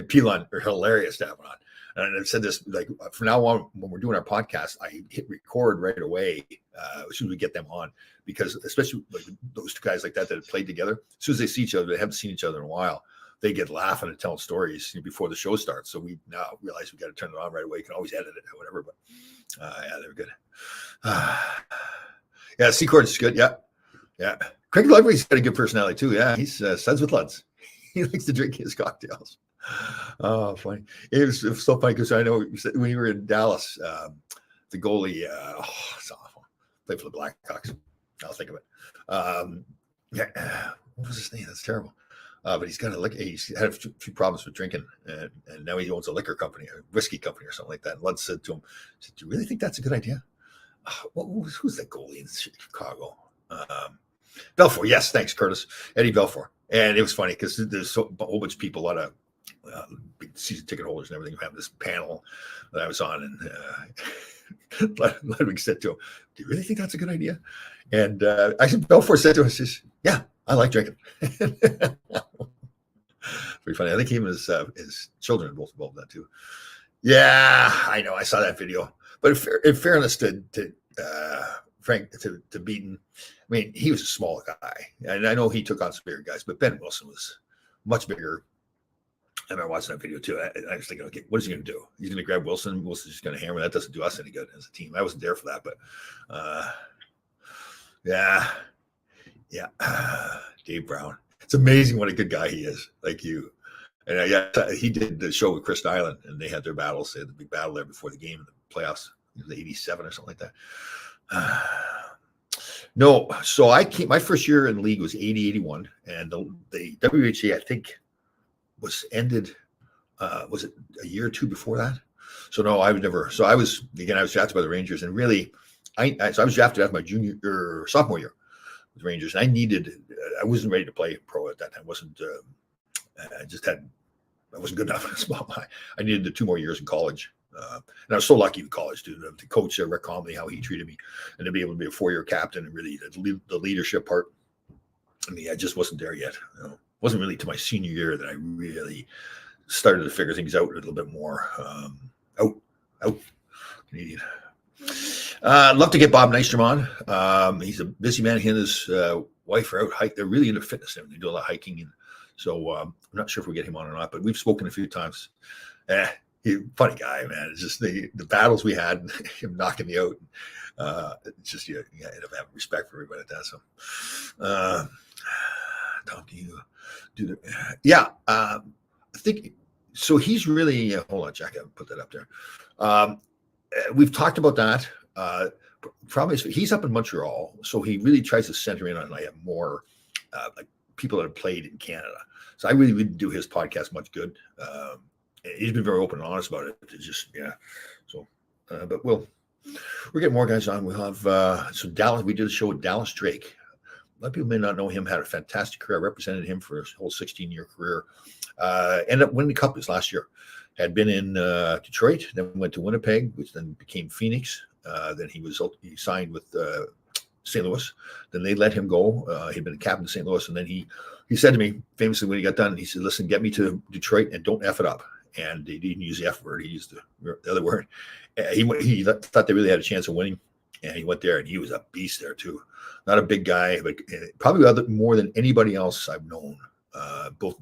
Pilon are hilarious to have on. And I've said this, like from now on, when we're doing our podcast, I hit record right away as soon as we get them on, because especially like those two guys like that have played together, as soon as they see each other, they haven't seen each other in a while, they get laughing and telling stories before the show starts. So we now realize we got to turn it on right away. You can always edit it or whatever, but they're good. Secord is good. Yeah. Craig Ludwig's got a good personality too. Yeah, he's Suds with Luds. He likes to drink his cocktails. Oh, funny. It was so funny because I know when you were in Dallas, the goalie, it's awful. Played for the Blackhawks. I'll think of it. What was his name? That's terrible. But he's got he's had a few problems with drinking, and now he owns a liquor company, a whiskey company or something like that. And Lund said to him, "Do you really think that's a good idea?" Who's that goalie in Chicago? Belfour. Yes, thanks, Curtis. Eddie Belfour. And it was funny because there's a whole bunch of people, a lot of big season ticket holders and everything, who have this panel that I was on, and Ludwig said to him, "Do you really think that's a good idea?" And Belfour said to us, "Yeah, I like drinking." Pretty funny. I think even his children are both involved in that too. Yeah, I know. I saw that video. But in fairness to Frank, to Beaton, I mean, he was a small guy, and I know he took on some bigger guys, but Ben Wilson was much bigger. I remember watching that video too. I was thinking, okay, what is he going to do? He's going to grab Wilson. Wilson's just going to hammer. That doesn't do us any good as a team. I wasn't there for that, but yeah. Dave Brown. It's amazing what a good guy he is. Like you. And he did the show with Chris Nyland, and they had their battles. They had the big battle there before the game in the playoffs. It was 87 or something like that. No, so my first year in the league was 80-81, and the WHA, I think, was ended. Was it a year or two before that? So no, I was drafted by the Rangers, and really, I was drafted after my sophomore year. with Rangers. And I wasn't ready to play pro at that time. I wasn't good enough. I needed the 2 more years in college. And I was so lucky in college, too. The coach, Rick Comley, how he treated me, and to be able to be a 4-year captain and really the leadership part. I mean, I just wasn't there yet. It wasn't really to my senior year that I really started to figure things out a little bit more. Canadian. I'd love to get Bob Nystrom on. He's a busy man. He and his wife are out hiking. They're really into fitness. They do a lot of hiking. And so I'm not sure if we get him on or not, but we've spoken a few times. He's a funny guy, man. It's just the battles we had, him knocking me out. It's just, you end up having respect for everybody at that. So, Tom, do you do the, I think, so he's really, hold on, Jack, I'll put that up there. We've talked about that. Probably he's up in Montreal, so he really tries to center in on like more like people that have played in Canada. So I really didn't do his podcast much good. He's been very open and honest about it. It's just So, but we're getting more guys on. We'll have so Dallas. We did a show with Dallas Drake. A lot of people may not know him. Had a fantastic career. I represented him for his whole 16-year career. Ended up winning the Cup this last year. Had been in Detroit, then went to Winnipeg, which then became Phoenix. Then he signed with St. Louis. Then they let him go. He'd been a captain of St. Louis, and then he said to me famously when he got done, he said, "Listen, get me to Detroit and don't F it up." And he didn't use the F word; he used the other word. He thought they really had a chance of winning, and he went there, and he was a beast there too. Not a big guy, but probably more than anybody else I've known, both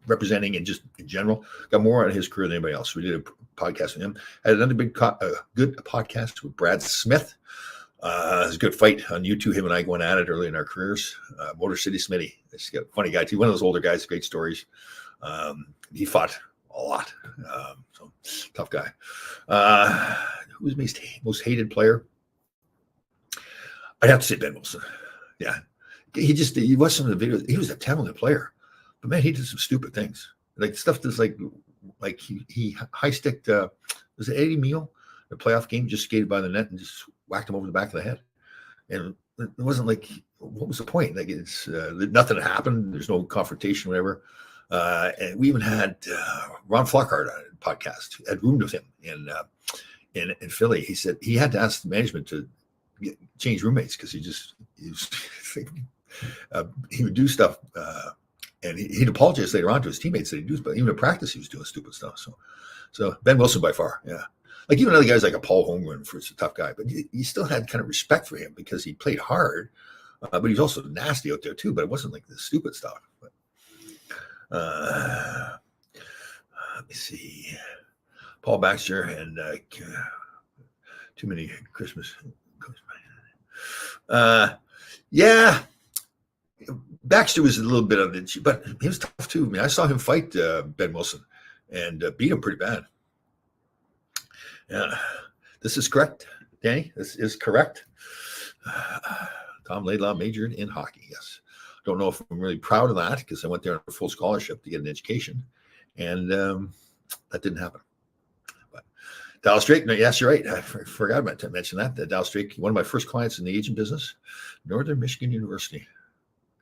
representing and just in general. Got more out of his career than anybody else. We did a podcast with him. Had another good podcast with Brad Smith. It was a good fight on YouTube. Him and I going at it early in our careers. Motor City Smitty. He's a funny guy too. One of those older guys. Great stories. He fought a lot. So tough guy. Who was most hated player? I'd have to say Ben Wilson. Yeah. You watch some of the videos. He was a talented player, but man, he did some stupid things. Like stuff that's like he high sticked, was it Eddie Meal? The playoff game, just skated by the net and just whacked him over the back of the head. And it wasn't like, what was the point? Like it's nothing happened. There's no confrontation, whatever. And we even had Ron Flockhart on a podcast. Had roomed with him in Philly. He said he had to ask the management to change roommates because he would do stuff, and he'd apologize later on to his teammates that he'd do, but even in practice he was doing stupid stuff. So Ben Wilson by far, like even other guys like a Paul Holmgren, for a tough guy, but you still had kind of respect for him because he played hard, but he's also nasty out there too. But it wasn't like the stupid stuff. But, let me see, Paul Baxter and too many Christmas. Baxter was a little bit of it, but he was tough too. I mean, I saw him fight Ben Wilson and beat him pretty bad. Yeah, this is correct, Danny. This is correct. Tom Laidlaw majored in hockey. Yes, don't know if I'm really proud of that because I went there on a full scholarship to get an education, and that didn't happen. Dallas Drake, no, yes, you're right. I forgot about to mention that. Dallas Drake, one of my first clients in the agent business, Northern Michigan University.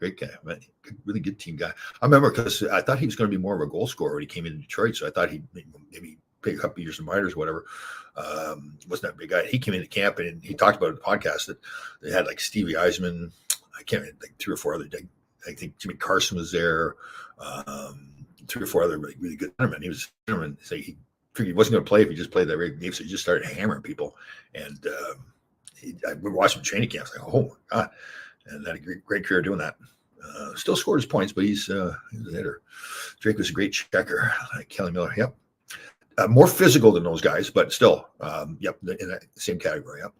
Great guy, man. Really good team guy. I remember because I thought he was going to be more of a goal scorer when he came into Detroit, so I thought he'd maybe pick a couple years of minors or whatever. Wasn't that big guy. He came into camp and he talked about it in the podcast that they had like Stevie Eisman, I can't remember, like 3 or 4 other, I think Jimmy Carson was there, 3 or 4 other really good centermen. He was a centerman, so he figured he wasn't going to play if he just played that regular game, so he just started hammering people. And I would watch him training camps, like, oh my God. And had a great career doing that. Still scored his points, but he was a hitter. Drake was a great checker, like Kelly Miller. Yep. More physical than those guys, but still, yep, in that same category. Yep.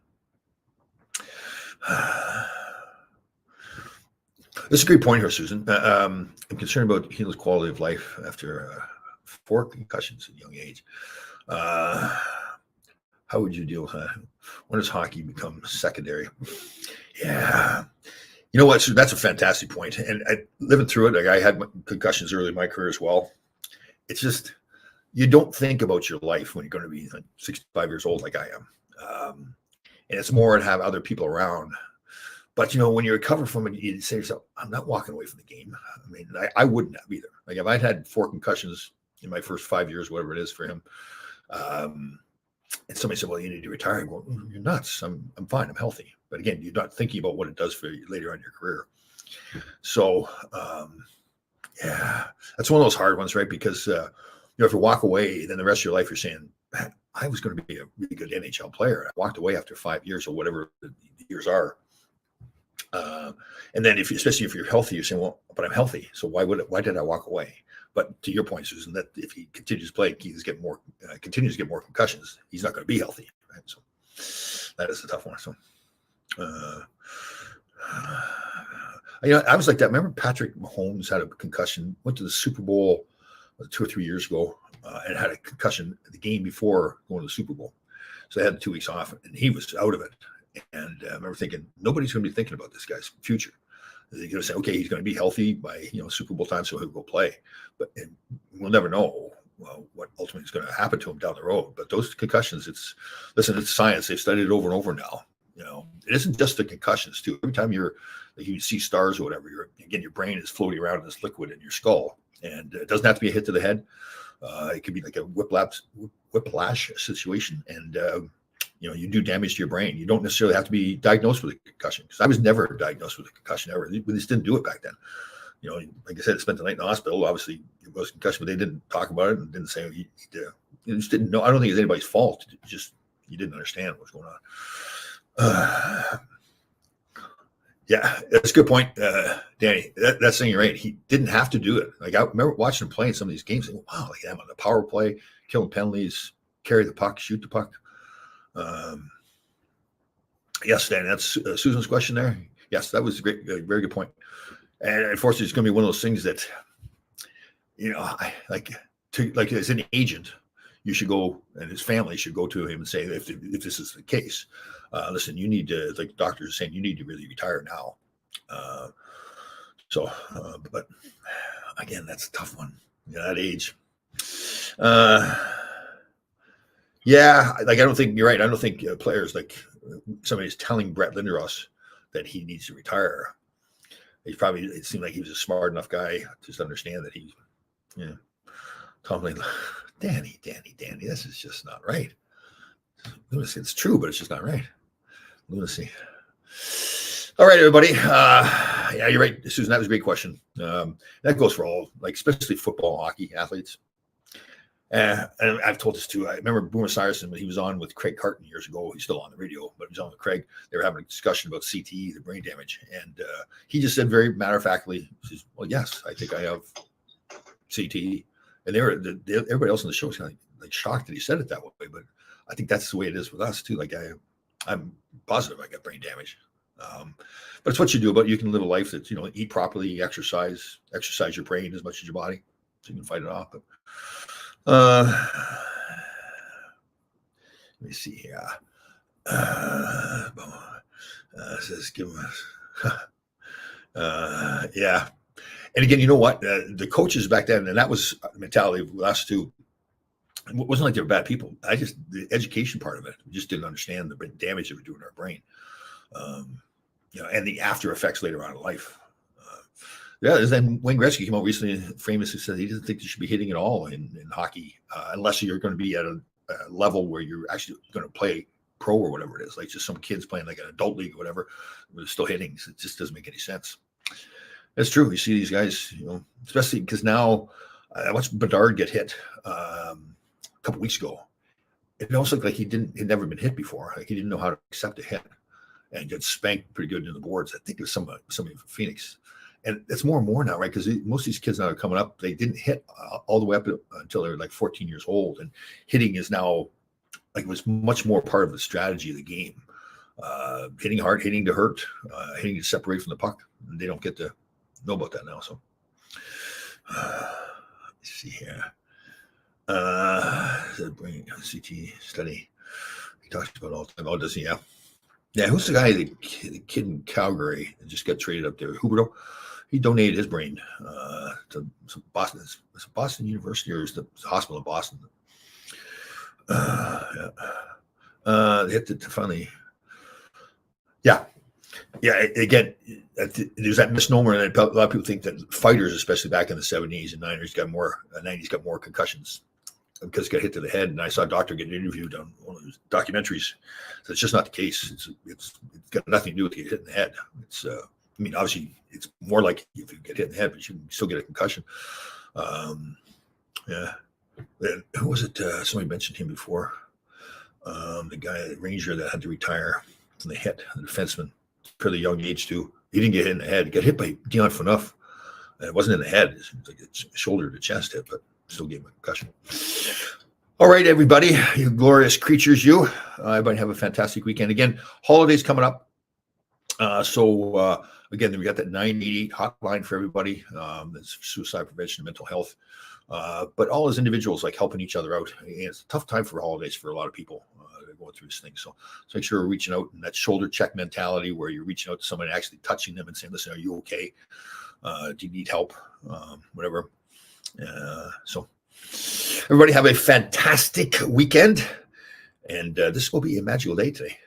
This is a great point here, Susan. I'm concerned about Hela's quality of life after 4 concussions at a young age. How would you deal with that? When does hockey become secondary? Yeah. You know what? So that's a fantastic point. And living through it, like I had concussions early in my career as well. It's just, you don't think about your life when you're going to be like 65 years old like I am. And it's more to have other people around But when you recover from it, you say to yourself, I'm not walking away from the game. I mean, I wouldn't have either. Like if I'd had 4 concussions in my first 5 years, whatever it is for him, and somebody said, well, you need to retire. I go, you're nuts. I'm fine. I'm healthy. But again, you're not thinking about what it does for you later on in your career. So, yeah, that's one of those hard ones, right? Because, if you walk away, then the rest of your life, you're saying, man, I was going to be a really good NHL player. I walked away after 5 years or whatever the years are. And then especially if you're healthy, you're saying, well, but I'm healthy. So why did I walk away? But to your point, Susan, that if he continues to play, continues to get more concussions, he's not going to be healthy. Right? So that is a tough one. So, I was like that. Remember Patrick Mahomes had a concussion, went to the Super Bowl 2 or 3 years ago, and had a concussion the game before going to the Super Bowl. So they had 2 weeks off, and he was out of it. And I remember thinking, nobody's going to be thinking about this guy's future. They're going to say, okay, he's going to be healthy by Super Bowl time, so he'll go play. But we'll never know what ultimately is going to happen to him down the road. But those concussions, it's science. They've studied it over and over now. It isn't just the concussions too. Every time you see stars or whatever, your brain is floating around in this liquid in your skull, and it doesn't have to be a hit to the head. It could be like a whiplash situation, and you do damage to your brain. You don't necessarily have to be diagnosed with a concussion, because I was never diagnosed with a concussion ever. We just didn't do it back then. Like I said, I spent the night in the hospital. Obviously, it was concussion, but they didn't talk about it and didn't say you just didn't know. I don't think it's anybody's fault. Just you didn't understand what's going on. Yeah, that's a good point, Danny. That's saying you're right. He didn't have to do it. Like I remember watching him play in some of these games. Thinking, wow, like him on the power play, killing penalties, carry the puck, shoot the puck. Yes, Dan, that's Susan's question there. Yes, that was a great, very good point. And unfortunately, it's going to be one of those things that, I like as an agent, you should go, and his family should go to him and say, if this is the case, listen, you need to, like doctors are saying, you need to really retire now. But again, that's a tough one. That age. Yeah, like I don't think you're right. I don't think players like somebody's telling Brett Lindros that he needs to retire. It seemed like he was a smart enough guy to just understand that Tomlin, Danny, this is just not right. Lunacy, it's true, but it's just not right. Lunacy. All right, everybody. Yeah, you're right, Susan. That was a great question. That goes for all, like especially football, hockey athletes. And I've told this too. I remember Boomer Esiason when he was on with Craig Carton years ago. He's still on the radio, but he was on with Craig. They were having a discussion about CTE, the brain damage, and he just said very matter-of-factly, "Well, yes, I think I have CTE." And everybody else on the show was kind of like shocked that he said it that way. But I think that's the way it is with us too. Like I'm positive I got brain damage. But it's what you do. But you can live a life that eat properly, exercise your brain as much as your body, so you can fight it off. But let me see here. Says give us. Yeah. And again, you know what? The coaches back then, and that was the mentality of us too. It wasn't like they were bad people. The education part of it, we just didn't understand the damage it would do in our brain. And the after effects later on in life. Then Wayne Gretzky came out recently and famously said he doesn't think you should be hitting at all in hockey unless you're going to be at a level where you're actually going to play pro or whatever it is. Like just some kids playing like an adult league or whatever, but still hitting. It just doesn't make any sense. It's true. You see these guys, especially because now I watched Bedard get hit a couple weeks ago. It almost looked like he'd never been hit before. Like he didn't know how to accept a hit and get spanked pretty good in the boards. I think it was somebody from Phoenix. And it's more and more now, right? Because most of these kids now are coming up, they didn't hit all the way up until they're like 14 years old. And hitting is now like was much more part of the strategy of the game. Hitting hard, hitting to hurt, hitting to separate from the puck. And they don't get to know about that now. So let's see here. Brain CT study. He talks about all the time. Oh, does he? Yeah. Yeah. Who's the guy, the kid in Calgary that just got traded up there? Huberto. He donated his brain to Boston. It's Boston University or is the hospital in Boston? They hit it funny. Yeah. Yeah, again, there's that misnomer, and a lot of people think that fighters, especially back in the 70s and 90s, got more concussions because got hit to the head. And I saw a doctor get interviewed on one of those documentaries. So it's just not the case. It's got nothing to do with getting hit in the head. It's I mean, obviously, it's more like if you get hit in the head, but you can still get a concussion. Yeah. And who was it? Somebody mentioned him before. The guy, the Ranger that had to retire from the hit, the defenseman, fairly young age too. He didn't get hit in the head. He got hit by Dion Phaneuf. And it wasn't in the head. It was like a shoulder to chest hit, but still gave him a concussion. All right, everybody, you glorious creatures, you. Everybody have a fantastic weekend. Again, holidays coming up. Again, we got that 988 hotline for everybody. That's suicide prevention and mental health. But all as individuals, like helping each other out. And it's a tough time for holidays for a lot of people going through this thing. So make sure we're reaching out, and that shoulder check mentality where you're reaching out to someone, actually touching them and saying, listen, are you okay? Do you need help? Whatever. So everybody have a fantastic weekend. And this will be a magical day today.